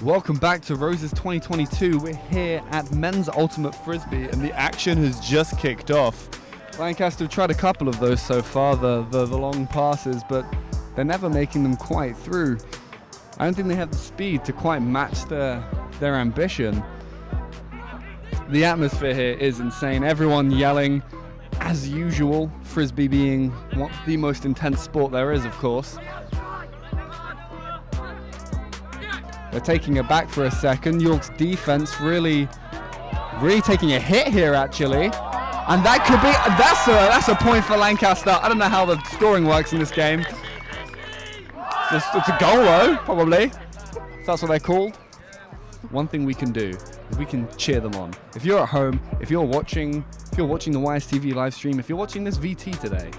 Welcome back to Roses 2022. We're here at Men's Ultimate Frisbee and the action has just kicked off. Lancaster have tried a couple of those so far, the long passes, but they're never making them quite through. I don't think they have the speed to quite match their ambition. The atmosphere here is insane. Everyone yelling, as usual, Frisbee being the most intense sport there is, of course. They're taking it back for a second. York's defense really taking a hit here, actually. And that could be, that's a point for Lancaster. I don't know how the scoring works in this game. It's a goal though, probably. If that's what they're called. One thing we can do is we can cheer them on. If you're at home, if you're watching the YSTV live stream, if you're watching this VT today,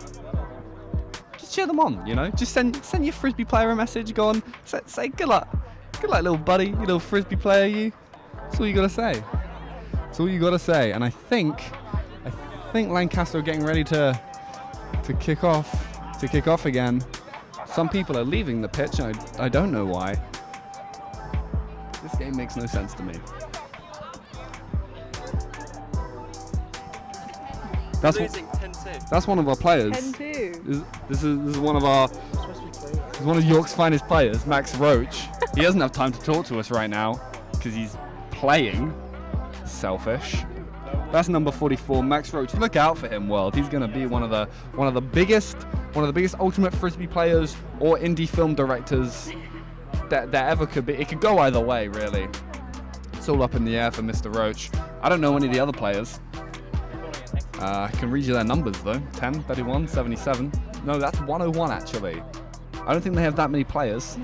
just cheer them on, you know? Just send your Frisbee player a message, go on, say good luck. Good luck, little buddy, you little Frisbee player, you. That's all you gotta say. That's all you gotta say. And I think Lancaster are getting ready to kick off again. Some people are leaving the pitch. I don't know why. This game makes no sense to me. That's one of our players. 10-2. This is one of York's finest players, Max Roach. He doesn't have time to talk to us right now because he's playing. Selfish. That's number 44, Max Roach. Look out for him, world. He's going to be one of the biggest Ultimate Frisbee players or indie film directors that ever could be. It could go either way, really. It's all up in the air for Mr. Roach. I don't know any of the other players. I can read you their numbers though. 10, 31, 77. No, that's 101 actually. I don't think they have that many players.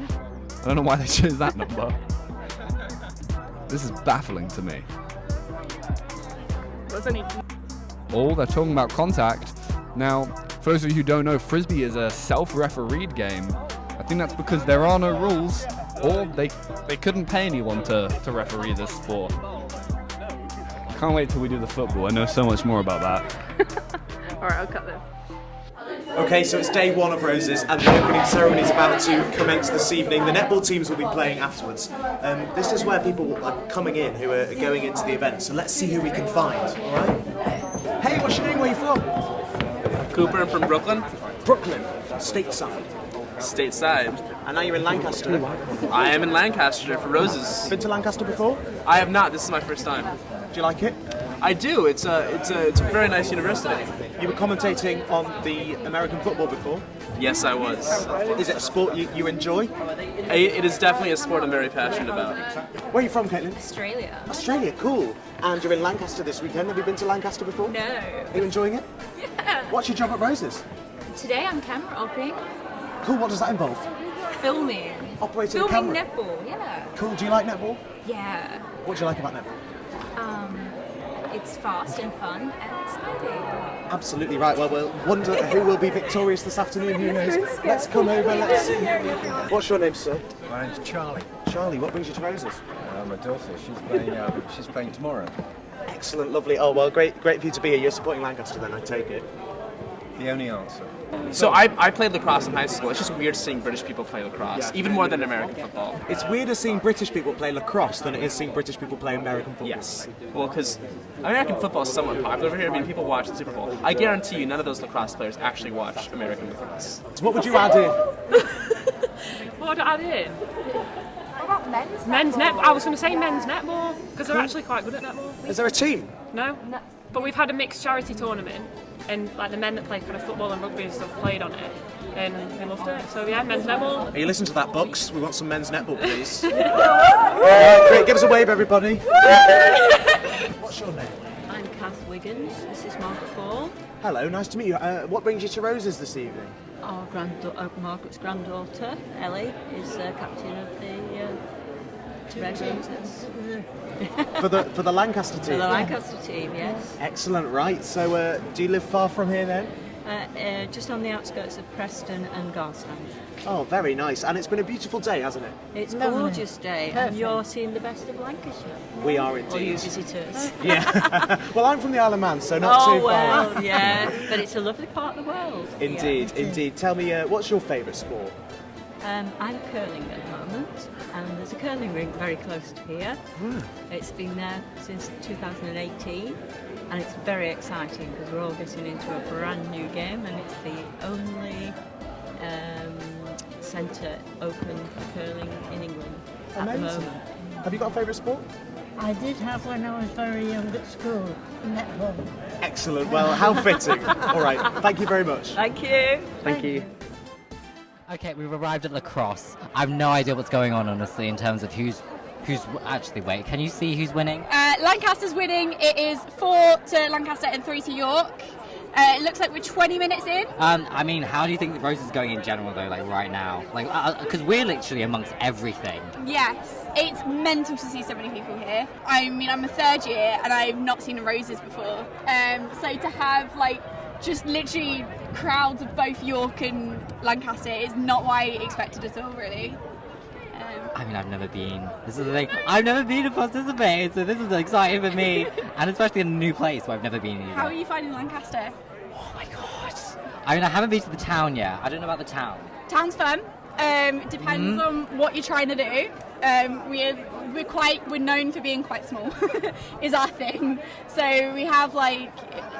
I don't know why they chose that number. This is baffling to me. Oh, they're talking about contact. Now, for those of you who don't know, Frisbee is a self-refereed game. I think that's because there are no rules, or they couldn't pay anyone to referee this sport. Can't wait till we do the football. I know so much more about that. Alright, I'll cut this. Okay, so it's day one of Roses and the opening ceremony is about to commence this evening. The netball teams will be playing afterwards. This is where people are coming in who are going into the event, so let's see who we can find, alright? Hey, what's your name? Where are you from? Cooper, I'm from Brooklyn. Brooklyn, stateside. Stateside. And now you're in Lancaster. I am in Lancaster for Roses. Been to Lancaster before? I have not. This is my first time. Do you like it? I do. It's a very nice university. You were commentating on the American football before. Yes, I was. Is it a sport you enjoy? It is definitely a sport I'm very passionate about. Where are you from, Caitlin? Australia. Australia, cool. And you're in Lancaster this weekend. Have you been to Lancaster before? No. Are you enjoying it? Yeah. What's your job at Roses? Today I'm camera opping, Cool, what does that involve? filming. Operating a Filming camera? netball, yeah. Cool, do you like netball? Yeah. What do you like about netball? It's fast and fun and exciting. Absolutely right. Well, we'll wonder who will be victorious this afternoon. Who knows? Let's come over. Let's see. What's your name, sir? My name's Charlie. Charlie. What brings you to Roses? My daughter. She's playing tomorrow. Excellent, lovely. Oh well, great for you to be here. You're supporting Lancaster, then I take it. The only answer. So I played lacrosse in high school. It's just weird seeing British people play lacrosse, even more than American football. It's weirder seeing British people play lacrosse than it is seeing British people play American football. Yes. Well, because American football is somewhat popular over here. I mean, people watch the Super Bowl. I guarantee you, none of those lacrosse players actually watch American lacrosse. So what would you add in? What would I add in? Men's netball. I was going to say men's netball because they're actually quite good at netball. Is there a team? No? But we've had a mixed charity tournament and like the men that play kind of football and rugby and stuff played on it and they loved it. So yeah, men's netball. Are you listening to that, Bucks? We want some men's netball, please. Right, great, give us a wave, everybody. What's your name? I'm Kath Wiggins. This is Margaret Ball. Hello, nice to meet you. What brings you to Roses this evening? Our Margaret's granddaughter, Ellie, is captain of the Red Roses. For the Lancaster team? For the Lancaster team, yes. Excellent, right. So do you live far from here then? Just on the outskirts of Preston and Garstang. Oh, very nice. And it's been a beautiful day, hasn't it? It's a gorgeous day, and you're seeing the best of Lancashire. We are Or you indeed. visitors. Yeah. Well, I'm from the Isle of Man, so not too far. Oh, well, yeah. But it's a lovely part of the world. Indeed, Yeah. indeed. Tell me, what's your favourite sport? I'm curling at the moment, and there's a curling rink very close to here. It's been there since 2018, and it's very exciting because we're all getting into a brand new game, and it's the only centre open for curling in England at the moment. Have you got a favourite sport? I did have when I was very young at school, netball. Excellent. Well, how fitting. All right. Thank you very much. Thank you. Thank you. Okay, we've arrived at lacrosse. I have no idea what's going on, honestly, in terms of who's actually. Wait, can you see who's winning? Lancaster's winning. It is 4 to Lancaster and 3 to York. It looks like we're 20 minutes in. I mean, how do you think the Rose is going in general, though, like right now? Like, because we're literally amongst everything. Yes, it's mental to see so many people here. I mean, I'm a third year and I've not seen a Roses before. So to have just literally crowds of both York and Lancaster is not what I expected at all, really. I mean, I've never been. This is the thing. I've never been to participate, so this is exciting for me, and especially in a new place where I've never been either. How are you finding Lancaster? Oh my god! I mean, I haven't been to the town yet. I don't know about the town. Town's fun. Depends on what you're trying to do. We're known for being quite small, is our thing. So we have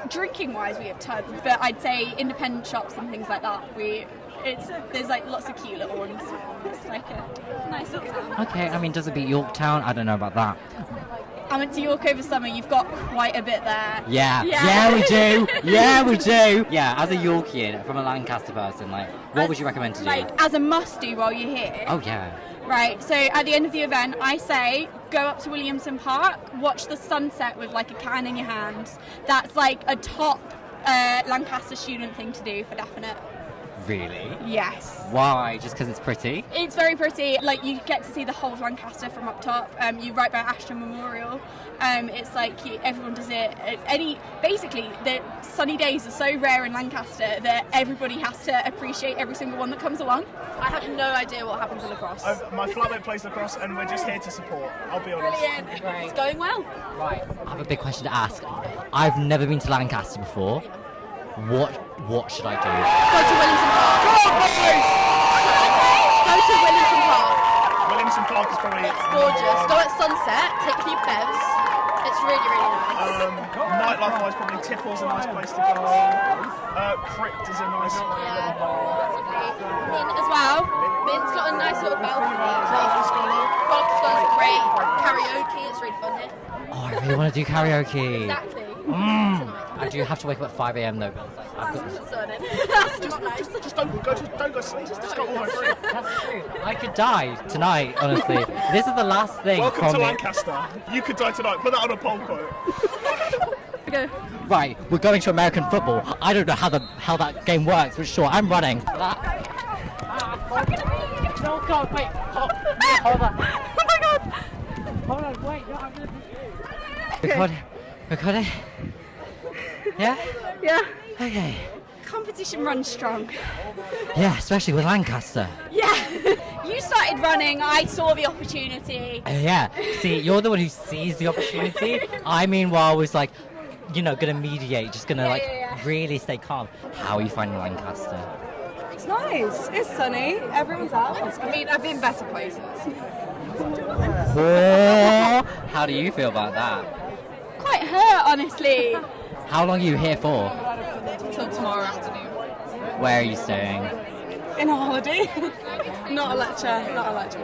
drinking wise, we have tons, but I'd say independent shops and things like that. There's lots of cute little ones. It's like a nice little town. Okay, I mean, does it beat Yorktown? I don't know about that. I went to York over summer. You've got quite a bit there. Yeah, we do. Yeah, we do. Yeah, as a Yorkian, from a Lancaster person, what would you recommend to do? As a must-do while you're here. Oh yeah. Right, so at the end of the event, I say go up to Williamson Park, watch the sunset with a can in your hand. That's a top Lancaster student thing to do for definite. Really? Yes. Why? Just because it's pretty? It's very pretty. You get to see the whole of Lancaster from up top. You're right by Ashton Memorial. It's everyone does it. Basically, the sunny days are so rare in Lancaster that everybody has to appreciate every single one that comes along. I have no idea what happens in lacrosse. My flatmate plays lacrosse, and we're just here to support. I'll be honest. Brilliant. Right. It's going well. Right. I have a big question to ask. I've never been to Lancaster before. What should I do? Go to Williamson Park. Go to Williamson Park. Williamson Park is probably... It's gorgeous. Go at sunset, take a few bevs. It's really, really nice. Nightlife-wise, probably Tipple's a nice place to go. Crypt is a nice... Yeah, Mint as well. Mint's got a nice little balcony. Crafty Scholar. Crafty Scholar's great. Karaoke, it's really fun here. Oh, I really want to do karaoke. Exactly. I do have to wake up at 5 a.m. though. That's concerning. That's not nice. Just don't go sleep. Just go all the way through. That's true. I could die tonight, honestly. This is the last thing. Welcome to Lancaster. You could die tonight. Put that on a poll quote. Go. Right, we're going to American football. I don't know how that game works, but sure, I'm running. No, God, wait. Hold on. Oh my God. Hold on, wait. No, I'm gonna... Recording? Yeah? Yeah. Okay. Competition runs strong. Yeah, especially with Lancaster. Yeah. You started running. I saw the opportunity. Yeah. See, you're the one who sees the opportunity. I meanwhile was gonna mediate, just gonna really stay calm. How are you finding Lancaster? It's nice. It's sunny. Everyone's out. I mean, I've been better places. Oh, how do you feel about that? Quite hurt, honestly. How long are you here for? Till tomorrow afternoon. Where are you staying? In a holiday. Not a lecture.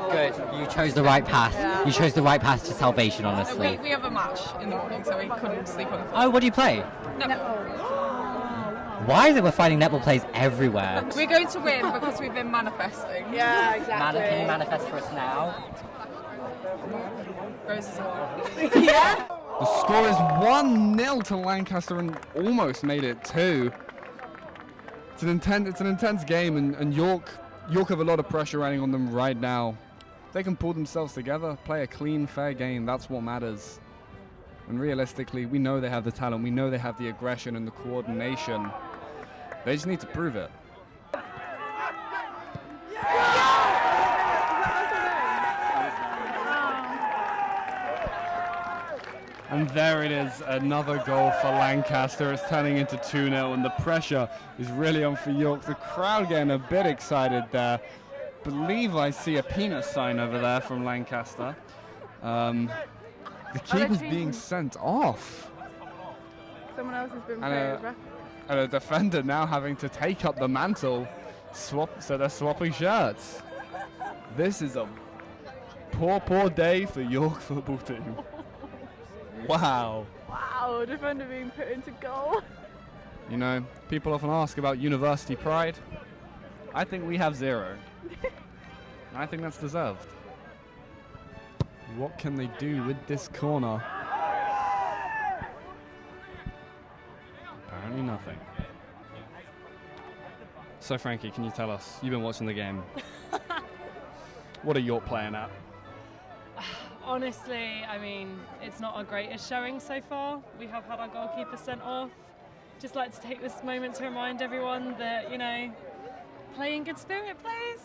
Good. You chose the right path. Yeah. You chose the right path to salvation, honestly. We have a match in the morning, so we couldn't sleep on the floor. Oh, what do you play? Netball. Why is it we're finding netball plays everywhere? We're going to win because we've been manifesting. Yeah, exactly. Can you manifest for us now? Roses are Yeah. The score is 1-0 to Lancaster and almost made it 2. It's an intense game, and York have a lot of pressure riding on them right now. If they can pull themselves together, play a clean, fair game, that's what matters. And realistically, we know they have the talent, we know they have the aggression and the coordination. They just need to prove it. And there it is, another goal for Lancaster. It's turning into 2-0, and the pressure is really on for York. The crowd getting a bit excited there. believe I see a penis sign over there from Lancaster. The keeper's being sent off. Someone else has been And a defender now having to take up the mantle. So they're swapping shirts. This is a poor day for York football team. Wow. Wow, defender being put into goal. You know, people often ask about university pride. I think we have zero. And I think that's deserved. What can they do with this corner? Apparently nothing. So Frankie, can you tell us, you've been watching the game. What are York playing at? Honestly, I mean, it's not our greatest showing so far. We have had our goalkeeper sent off. Just like to take this moment to remind everyone that, you know, play in good spirit, please.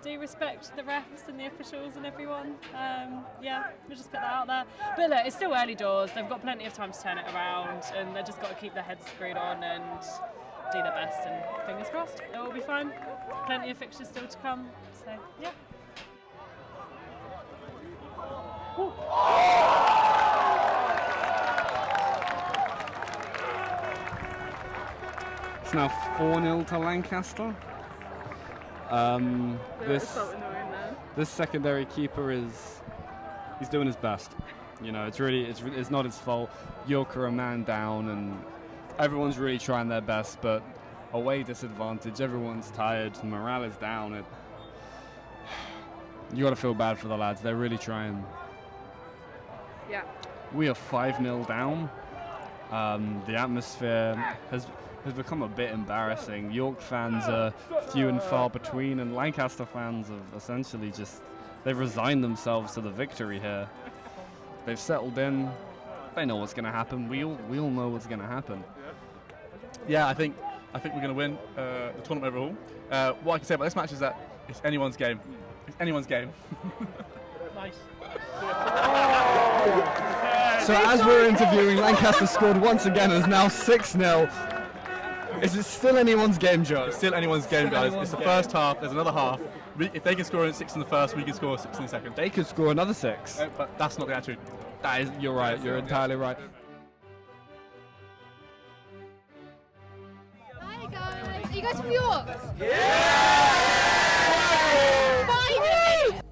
Do respect the refs and the officials and everyone. Yeah, we'll just put that out there. But look, it's still early doors. They've got plenty of time to turn it around, and they've just got to keep their heads screwed on and do their best. And fingers crossed, it will be fine. Plenty of fixtures still to come. So yeah. It's now 4-0 to Lancaster. This secondary keeper he's doing his best. You know, it's not his fault. York are a man down, and everyone's really trying their best, but away disadvantage. Everyone's tired. Morale is down. You got to feel bad for the lads. They're really trying. Yeah. We are 5-0 down. The atmosphere has become a bit embarrassing. York fans are few and far between, and Lancaster fans have essentially they've resigned themselves to the victory here. They've settled in. They know what's going to happen. We all know what's going to happen. Yeah, I think we're going to win the tournament overall. What I can say about this match is that it's anyone's game. It's anyone's game. Nice. So as we're interviewing, Lancaster scored once again and is now 6-0. Is it still anyone's game, Joe? It's still anyone's game, guys. It's the first half. There's another half. If they can score 6 in the first, we can score 6 in the second. They could score another 6. But that's not the attitude. You're right. You're entirely right. Hi guys, are you guys from York?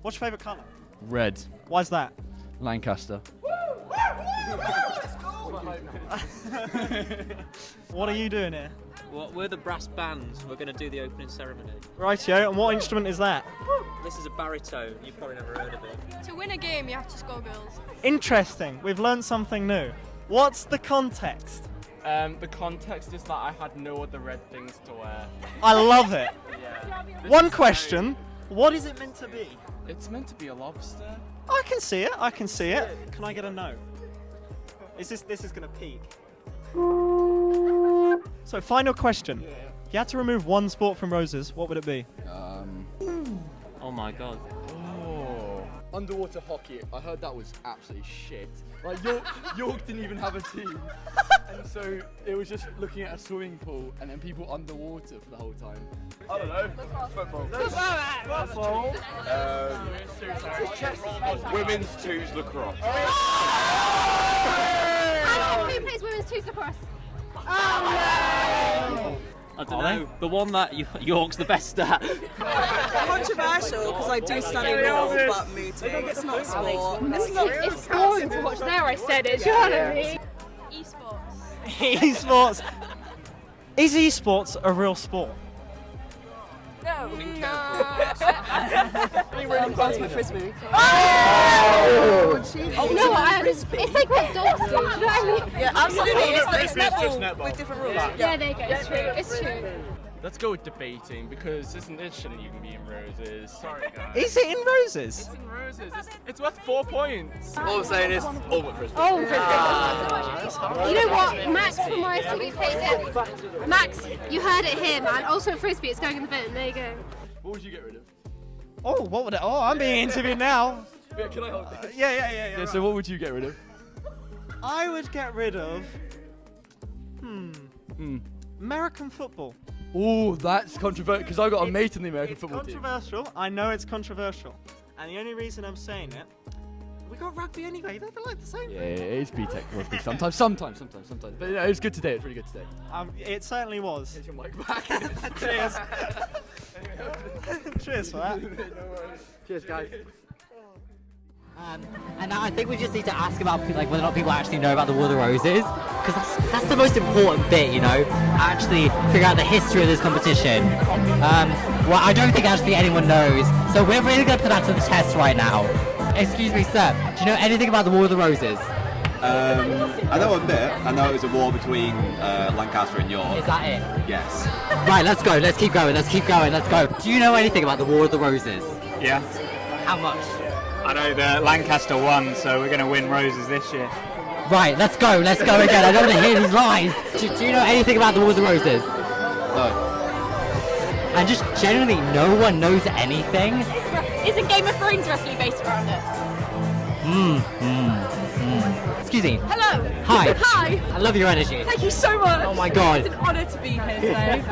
What's your favourite colour? Red. Why's that? Lancaster. What are you doing here? Well, we're the brass bands. We're going to do the opening ceremony. Rightio, and what instrument is that? This is a baritone. You've probably never heard of it. To win a game, you have to score goals. Interesting, we've learned something new. What's the context? The context is that I had no other red things to wear. I love it. Yeah. One question, what is it meant to be? It's meant to be a lobster. I can see it, I can see it. Can I get a no? This is going to peak. So, final question. Yeah. If you had to remove one sport from Roses, what would it be? Oh my god. Underwater hockey, I heard that was absolutely shit. Like, York didn't even have a team. And so it was just looking at a swimming pool and then people underwater for the whole time. I don't know. Football. Football. Women's twos lacrosse. Who plays women's twos lacrosse? I don't know. The one that York's the best at. Controversial because I do study law, but mooting. It's not sport. It's boring to watch. There, I said it. Do you know what I mean? Esports. Is esports a real sport? No. Really fast with frisbee. Oh no! It's like what dogs do. You know what I mean? Yeah, absolutely. It's netball with different rules. Yeah, there you go. It's true. It's true. Let's go with debating because this shouldn't even be in Roses. Sorry, guys. Is it in Roses? It's in Roses. It's worth 4 points. All I'm saying is, all but frisbee. Oh, you know what? Max from my city plays it. Max, you heard it here, man. Also at frisbee, it's going in the bin. There you go. What would you get rid of? Oh, what would it? Oh, I'm being interviewed now. Yeah, can I hold this? Yeah. Yeah, so what would you get rid of? I would get rid of. American football. Oh, that's controversial because I got a mate in the American football team. Controversial. I know it's controversial, and the only reason I'm saying it, we got rugby anyway. They're like the same. Yeah, it's BTEC rugby sometimes. But it was good today. It's really good today. It certainly was. Here's your mic back. Cheers. Cheers for that. Cheers, guys. And I think we just need to ask about like whether or not people actually know about the War of the Roses, because that's the most important bit, you know, actually figure out the history of this competition. Well, I don't think actually anyone knows, so we're really going to put that to the test right now. Excuse me, sir, do you know anything about the War of the Roses? I know a bit. I know it was a war between Lancaster and York. Is that it? Yes. Right, let's go, let's keep going, let's go. Do you know anything about the War of the Roses? Yeah. How much? I know that Lancaster won, so we're going to win Roses this year. Right, let's go again. I don't want to hear these lies. Do you know anything about the War of the Roses? No. And just generally, no one knows anything. Isn't Game of Thrones roughly based around it? Excuse me. Hello. Hi. Hi. I love your energy. Thank you so much. Oh my God. It's an honour to be here today.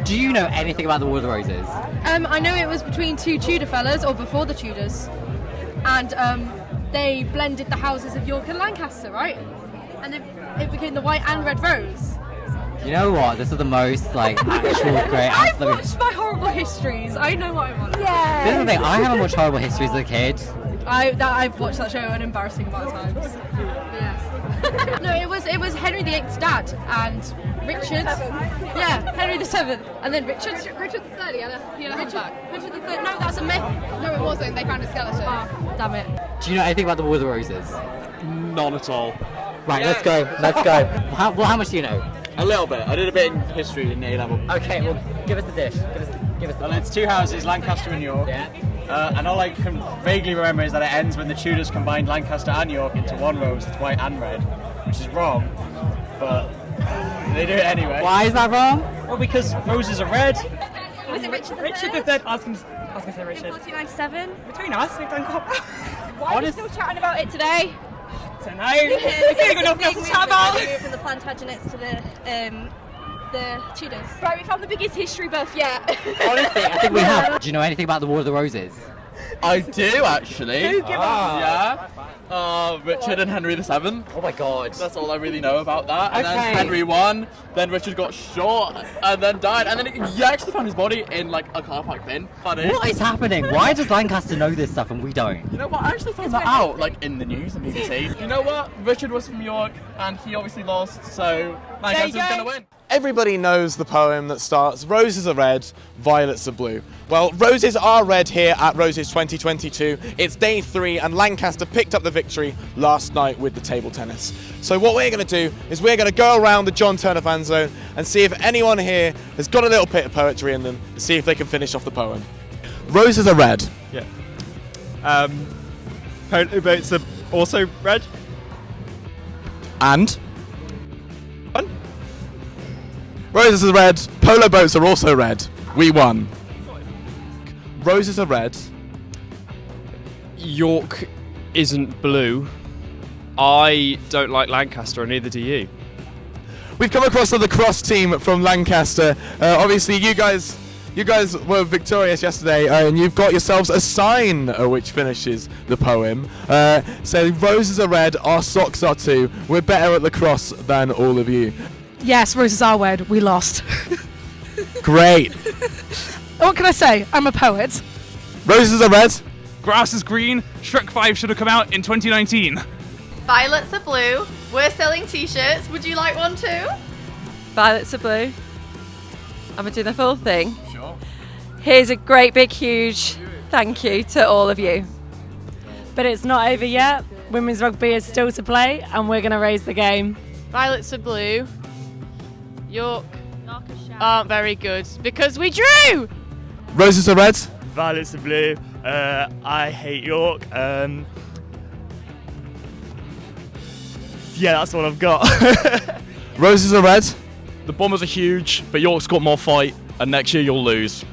Do you know anything about the War of the Roses? I know it was between two Tudor fellas, or before the Tudors, and they blended the houses of York and Lancaster, right? And it became the White and Red Rose. You know what? This is the most like actual great. I've watched my horrible histories. I know what I'm on. Yeah. This is the thing. I haven't watched horrible histories as a kid. I've watched that show an embarrassing amount of times. Yes. No, it was Henry VIII's dad and Richard. Yeah, Henry VII, and then Richard. Richard III, yeah, Richard III. No, that's a myth. No, it wasn't. They found a skeleton. Oh, damn it. Do you know anything about the War of the Roses? None at all. Right, let's go. How much do you know? A little bit. I did a bit in history in A level. Okay, well, give us the dish. Give us the Well, it's two houses, Lancaster and York. Yeah. And all I can vaguely remember is that it ends when the Tudors combined Lancaster and York into one rose. It's white and red, which is wrong, but they do it anyway. Why is that wrong? Well, because roses are red. Was it Richard III? Richard III. I was going to say Richard. 1497. Between us, we've done Why are we still chatting about it today? I don't know. We've got nothing else to chat about. From the Plantagenets to the Tudors. Right, we found the biggest history buff yet. Honestly, I think we have. Do you know anything about the War of the Roses? I do actually. Yeah. Richard and Henry VII. Oh my God. That's all I really know about that. And Okay. then Henry won. Then Richard got shot and then died. And then he actually found his body in like a car park bin. Funny. What is happening? Why does Lancaster know this stuff and we don't? You know what? I actually found that out like in the news and BBC. You know what? Richard was from York and he obviously lost, so Lancaster's gonna win. Everybody knows the poem that starts, roses are red, violets are blue. Well, roses are red here at Roses 2022. It's day 3 and Lancaster picked up the victory last night with the table tennis. So what we're going to do is we're going to go around the John Turner fan zone and see if anyone here has got a little bit of poetry in them and see if they can finish off the poem. Roses are red. Yeah. Polo boats are also red. And? Roses are red, polo boats are also red. We won. Roses are red. York isn't blue. I don't like Lancaster, and neither do you. We've come across the lacrosse team from Lancaster. Obviously, you guys were victorious yesterday, and you've got yourselves a sign which finishes the poem. Saying, roses are red, our socks are too. We're better at lacrosse than all of you. Yes, roses are red. We lost. Great. What can I say? I'm a poet. Roses are red. Grass is green. Shrek 5 should have come out in 2019. Violets are blue. We're selling t-shirts. Would you like one too? Violets are blue. I'm going to do the full thing. Sure. Here's a great big huge thank you to all of you. But it's not over yet. Women's rugby is still to play and we're going to raise the game. Violets are blue. York aren't very good because we drew! Roses are red. Violets are blue. I hate York. Yeah, that's what I've got. Roses are red. The Bombers are huge, but York's got more fight, and next year you'll lose.